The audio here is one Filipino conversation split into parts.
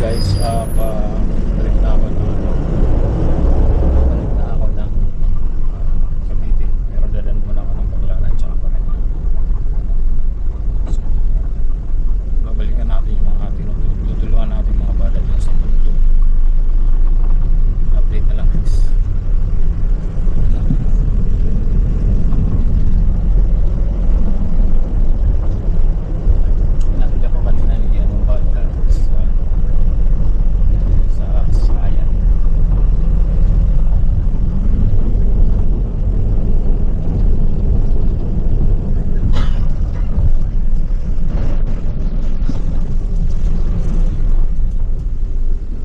guys, balik na ako ng Cavite, pero dalan muna ako ng Baclaran tsaka Parañaque. So, babalikan natin yung mga tutulungan natin mga bala dyan sa tundok. Update na lang guys. Nakita ko kanina ni anong bala sa Sayan.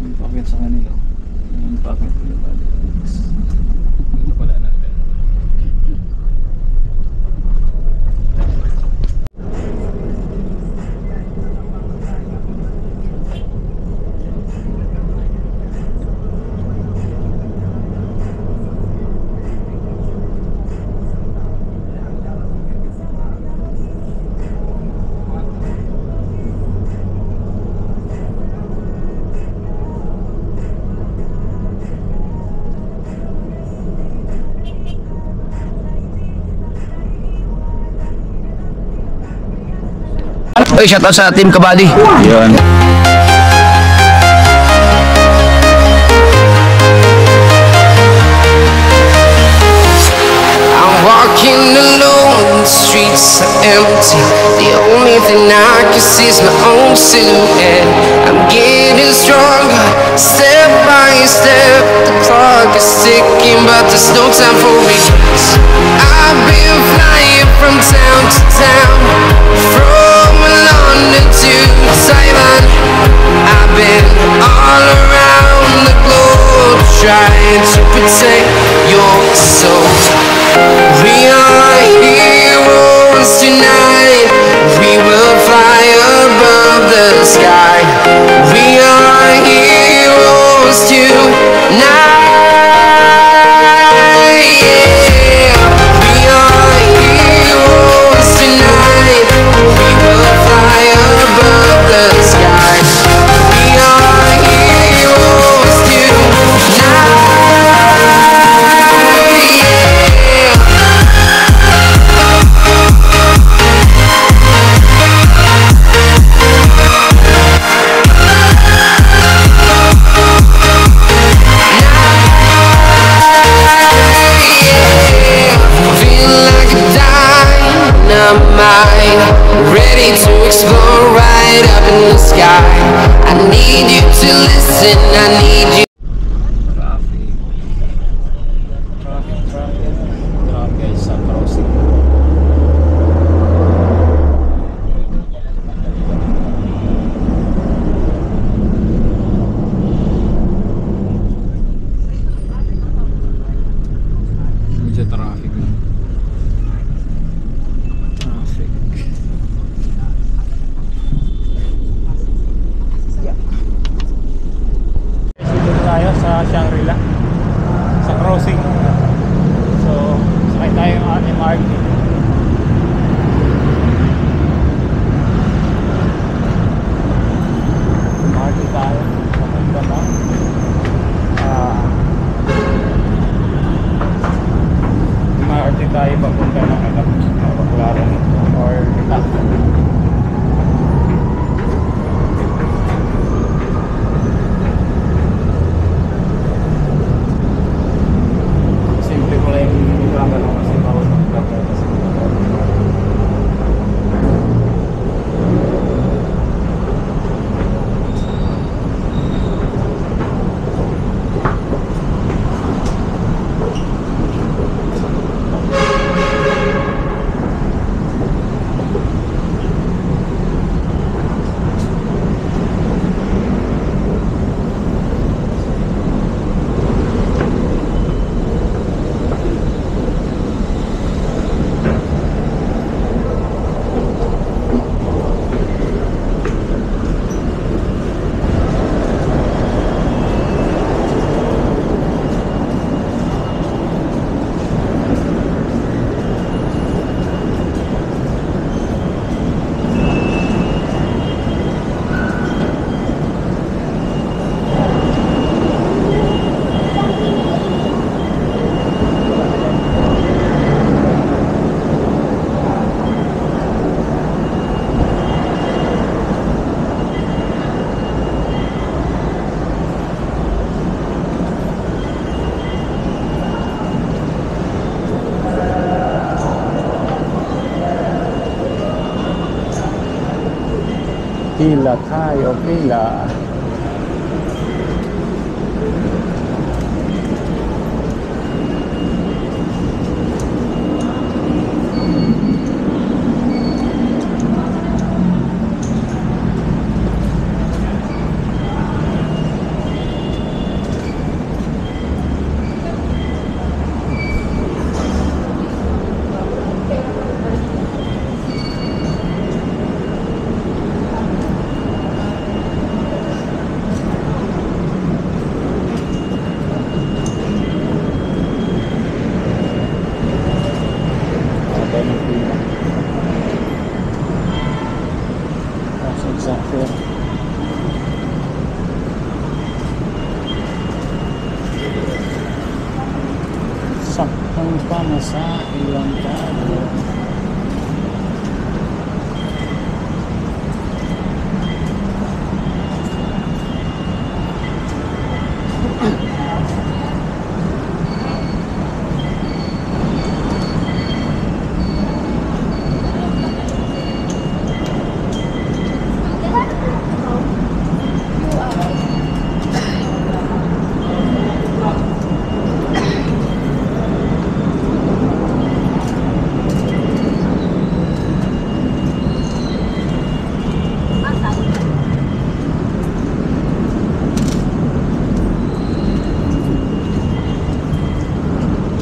Yung packet sa kanila. Yung packet nila bala. Dito pala natin. Oy, shout out sa Team Kabady. Yun. I'm walking alone, the streets are empty. The only thing I can see is my own silhouette. I'm getting stronger, step by step. The clock is ticking, but there's no time for regrets. I've been flying from town to town, from London to Taiwan. I've been all around the globe, trying to protect your soul. We are heroes tonight. We will fly above the sky. We are heroes tonight. Yeah. We are heroes tonight. We will fly above the sky. We are heroes tonight. Ready to explore right up in the sky. I need you to listen, I need you. Traffic guys sa crossing. Medyo traffic na. Dito tayo sa Shangri-La, sa crossing. So, sakay tayo ng MRT. MRT tayo papunta na MRT tayo papunta na Baclaran or Italia. Pila tayo, pila. Saktong pamasahe lang tayo.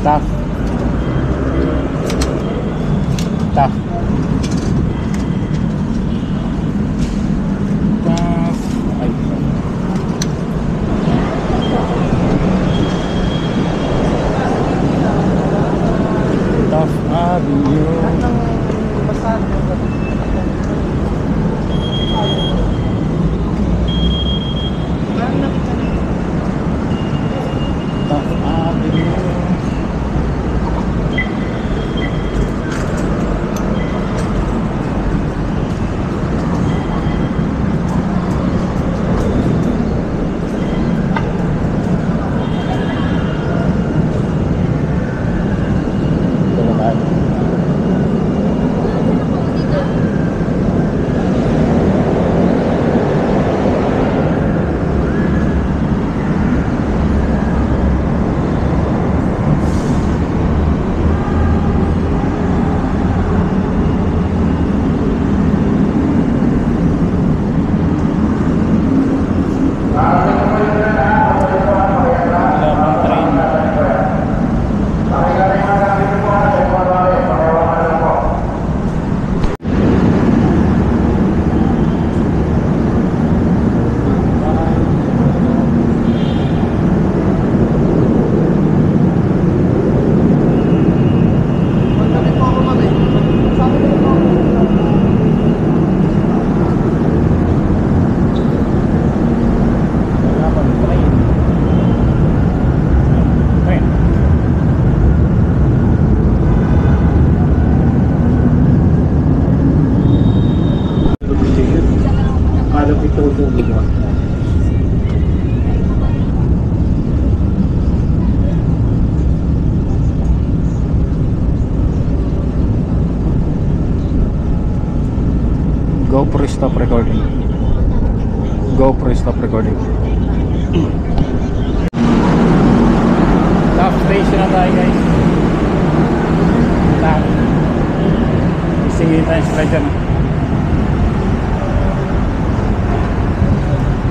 Tough. Tough. Tough. Ay. Tough Avenue. Tough Avenue. GoPro stop recording. GoPro stop recording. Top station na tayo guys. Top. Isingin tayo sila dyan.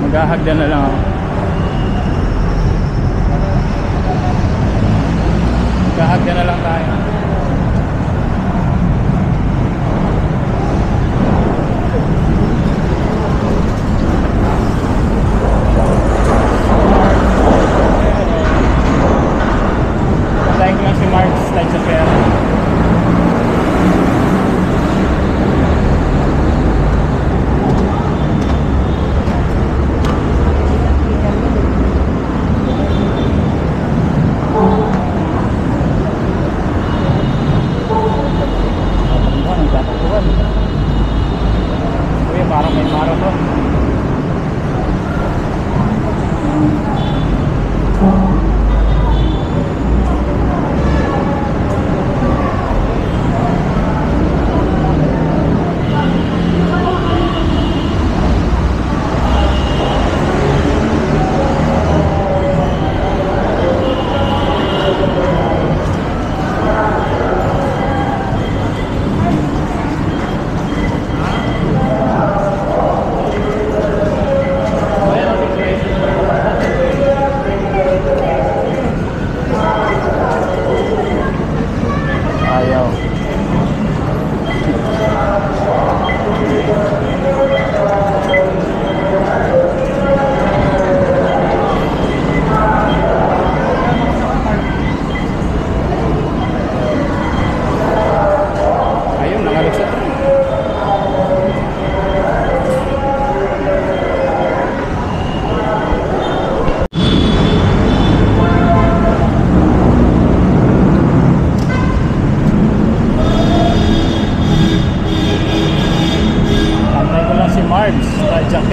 Maghahagdan na lang ako. Maghahagdan na lang tayo. Patayin ko lang si Mark slide sa pera.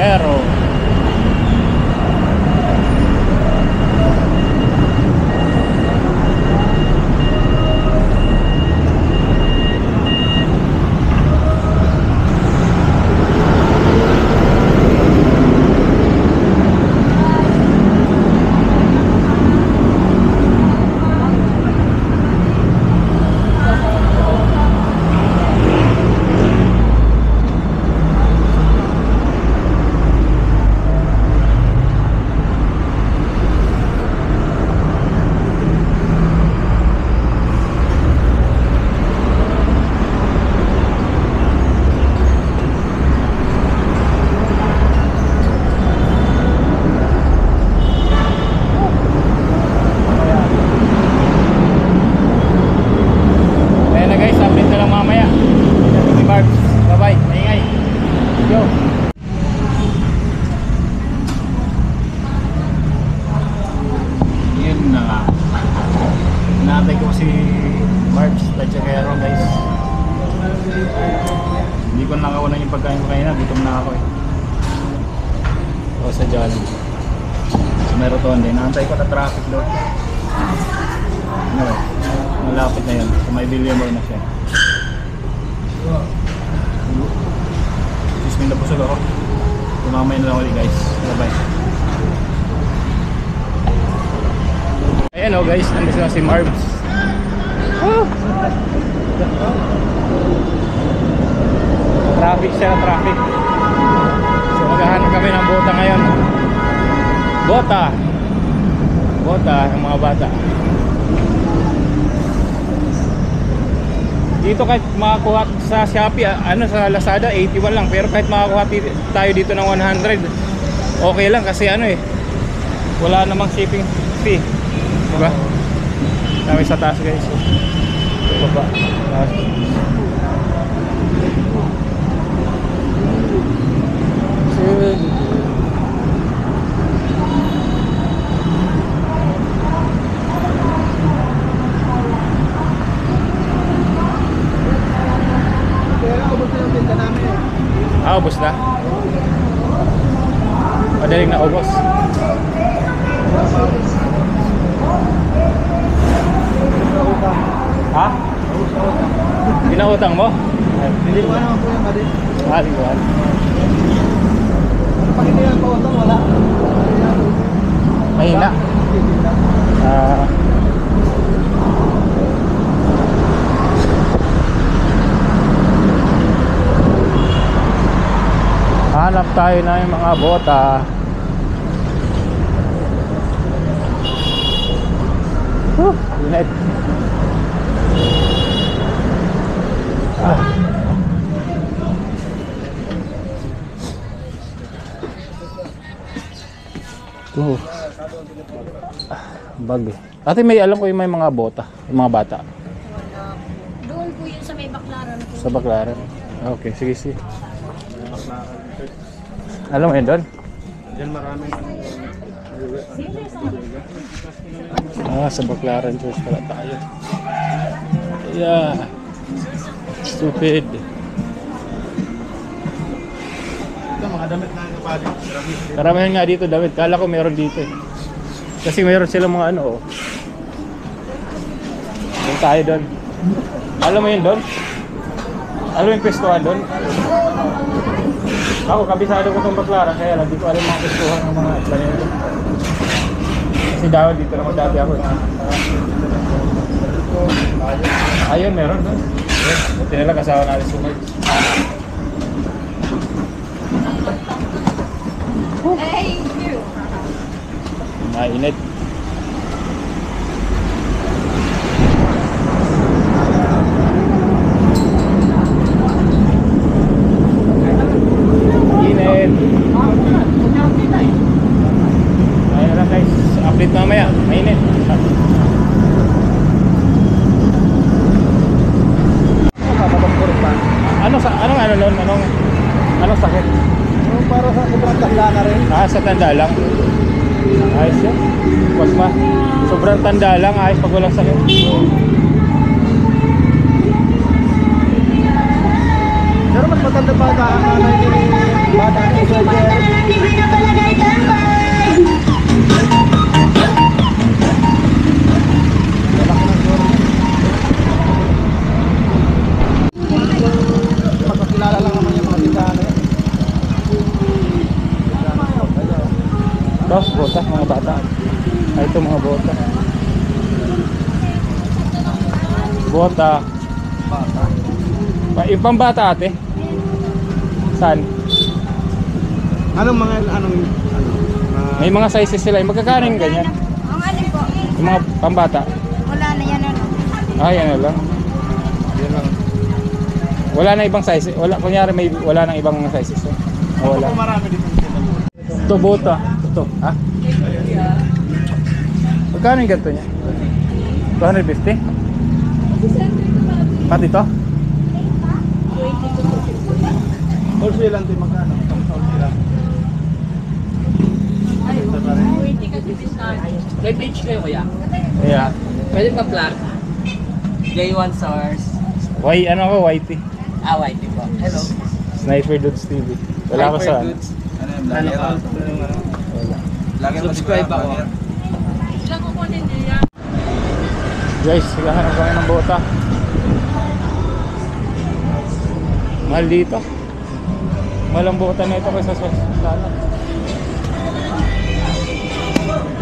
Tachiquero. Inaantay ko si Barbs Tachiquero, guys. Hindi ko nakakunan yung pagkain ko kanina, gutom na ako eh. O sa Jollibee. So meron to, hindi. Inaantay ko na traffic doon. Anyway, malapit na yun. So may billion more na siya. Excuse me, nabusog ako. Tumamay na lang ulit, guys. Bye bye. Ayan o guys, nandito na si Marbs. Traffic siya na traffic. So maghahanap kami ng bota ngayon. Bota ng mga bata. Dito kahit makakuha sa Shopee, sa Lazada 81 lang. Pero kahit makakuha tayo dito ng 100, okay lang kasi wala namang shipping fee. Diba? Kami sa taas guys. Ito baba. Taas. Ubos na? Madaling na ubos. Ha? Pinautang mo? Hindi ko naman po yung mali. Hindi ko alam. Pag hindi yung pautang, wala. Mahina. Hanap tayo na yung mga bota. Init. Ito. Bag eh. Ate, may alam ko yung may mga bota, yung mga bata. Doon po yun sa may Baklaran. Sa Baklaran. Okay, sige. Alam mo yun doon? Diyan marami. Sa Baklaran Church pala tayo. Yeah. Stupid. Ito, mga damit na yung kapali. Karamihan nga dito damit. Kala ko meron dito eh. Kasi meron silang mga doon tayo doon. Alam mo yun doon? Alam mo yung pwestuhan doon? Ako, kabisado ko itong Baklaran. Kaya lang, di ko alam mga pwestuhan ng mga planeta. Kasi dapat dito naman dati ako eh. Ayun, meron doon. Buti nila kasawa natin sunod. Thank you. Mainit. Init. Ayun lang guys. Update mamaya. Mainit. Anong sakit? Yung para sa sobrang tanda na rin. Sa tanda lang. Ayos yun. Wag ma. Sobrang tanda lang. Ayos pag walang sakit. Pero mas matanda pa nanay ni Bata ni Sir Jerry. Magkakilala lang naman yung mga tindahan eh. Tapos bota, mga bata. Ay, ito mga bota. Bota. Yung pambata ate? Saan? Anong mga May mga sizes sila. Yung magkakano yung ganyan? Ang alin po? Yung mga pambata? Wala na yan ano. Ay, ano lang. Yan lang. Wala na ibang sizes. Wala, kunyari wala nang ibang sizes. Eh. O, wala. Marami dito. Ito bota. Ito. Ha? Magkano yung ganito niya? 250? Pati ito? Wholesale lang din magkano? Wholesale. May page kayo kuya? Yeah. Pwede pa black? J1 stars. Ano ko? YT. White po. Hello. Sniper Dudes TV. Wala ko sa ano. Ano ka? Subscribe ako. Guys, naghahanap kami ng bota. Mahal dito. Mahal ang bota na ito kaysa sa sana.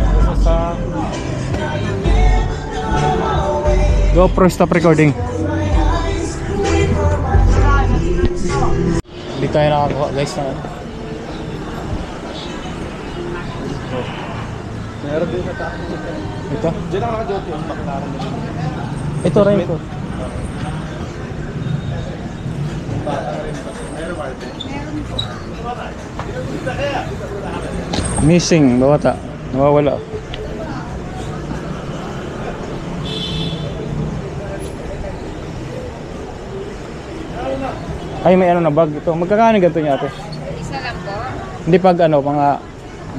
Kaysa sa GoPro stop recording. Hindi tayo nakakuha guys na ano. Meron din sa taas. Ito? Diyan ako naka-duty yung baklaran din. Ito rin ito. Missing, bawata. Nawawala. Ay, may ano na bag ito. Magkakano ganito niya ate? Isa lang po. Hindi pag ano, mga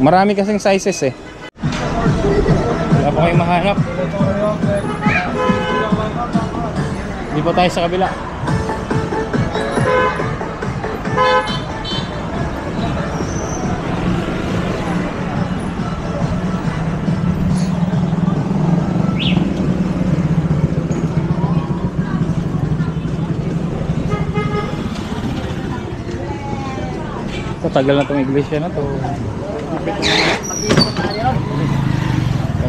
marami kasing sizes eh. Wala pa kayong mahanap. Hindi pa tayo sa kabila. Tagal na itong iglesia na to.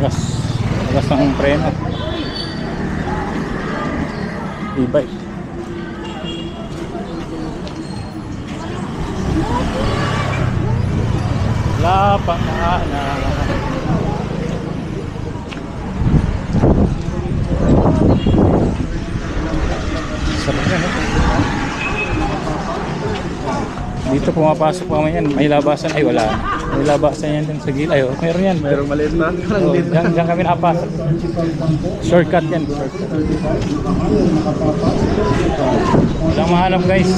Lakas ng preno. E-bike. Lapak na. Sarap yan. Dito pumapasok pa man yan. May labasan. Ay wala. May labasan yan din sa gilay. Oh, meron yan. Meron maliit na. Oh, diyan kami nakapasok. Shortcut yan. Shortcut. Walang mahanap guys.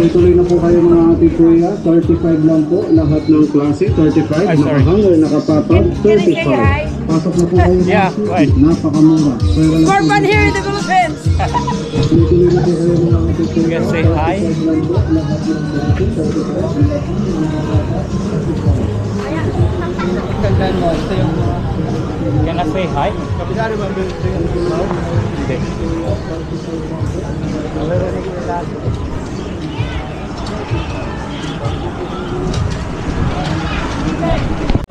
Tuloy na po kayo mga ating kuya, 35 lang po, lahat ng klase, 35, Ay, sorry. nakahanger, nakapapag, 35. Pasok na po kayo mga Yeah, ating, right. napakamura. For fun here in the Philippines! Tuloy na po kayo mga ating You kuya, can say hi. 35 lang po, lahat ng klase, 35. Can I say hi? Kabisari ba ang building? Hindi.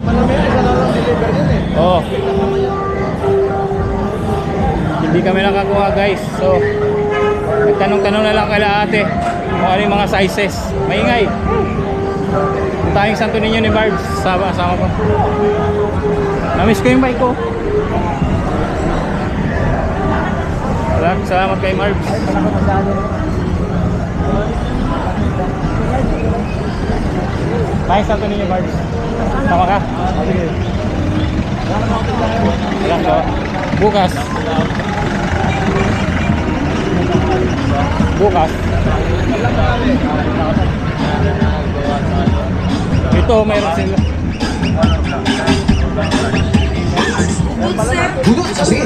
Malamig, isa na lang deliver din eh. Oh. Hindi kami nakakuha guys. So, nagtanong-tanong na lang kay ate kung ano yung mga sizes. Maingay. Yung tayong Santo Niño ni Barbs. Sama ko. Namiss ko yung bike ko. Salamat kay Marbs. Tayong Santo Niño Barbs. Tama ka? Alam ko. Bukas. Ito mayroon sila. Duduk sa sige.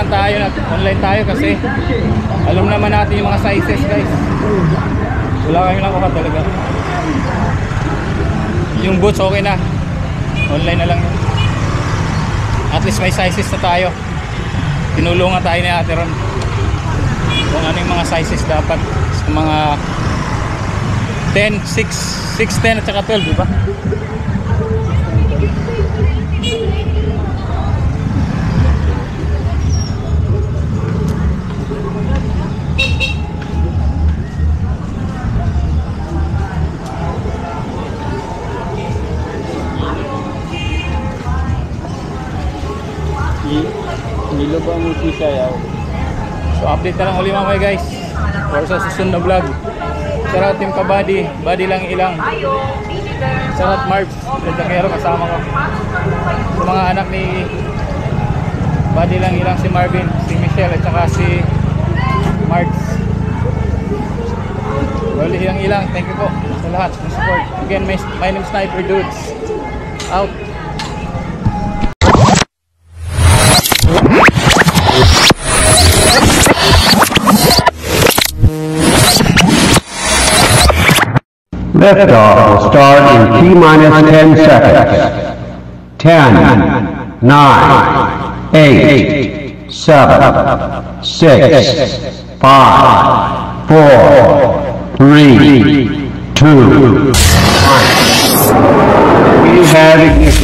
online tayo kasi alam naman natin yung mga sizes, guys. Wala kami nakuha talaga. Yung boots okay na, online na lang yun. At least may sizes na tayo. Tinulungan tayo ni Ate Ron kung ano yung mga sizes dapat sa mga 10, 6, 10 at saka 12, diba? Nilo ba mo siya yaw? So update na lang uli mamaya, guys, or sa susunod na vlog. Shoutout Team Kabady, Body lang ilang. Shoutout Marbs, Lejakero kasama ko. Sa mga anak ni Body lang ilang, si Marvin, si Michelle at saka si Marbs. Body lang ilang, thank you po sa lahat ng support. Again, my name is Sniper Dudes. Out. Liftoff will start in T-minus 10 seconds. 10, 9, 8, 7, 6, 5, 4, 3, 2, 1. We have ignition.